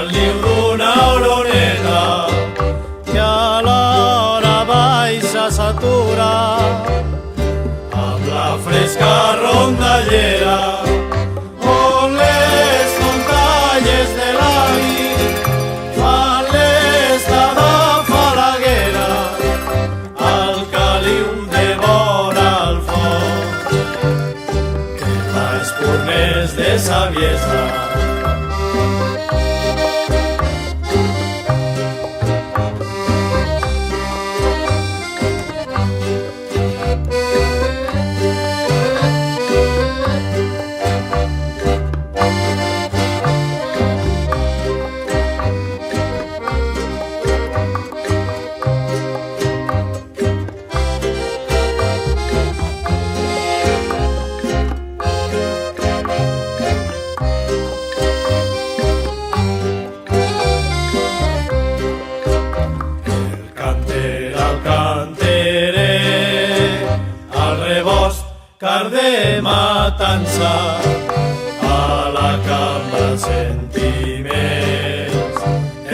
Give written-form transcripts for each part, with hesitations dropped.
al niu d'una oroneta que a l'hora baixa s'atura amb la fresca rondallera on les muntanyes de l'avi fan l'estada falaguera al caliu de vora al foc que fa espurnes de saviesa. Car de matança a la cambra sentiments,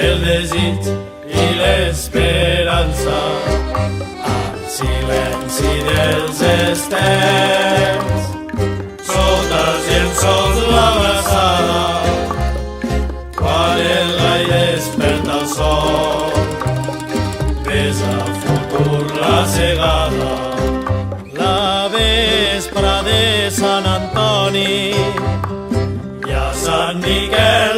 el desig i l'esperança, al silenci dels estels, sota els llençols l'abraçada, quan el gall desperta el sol, ves a futur la segada. De Sant Antoni i a Sant Miquel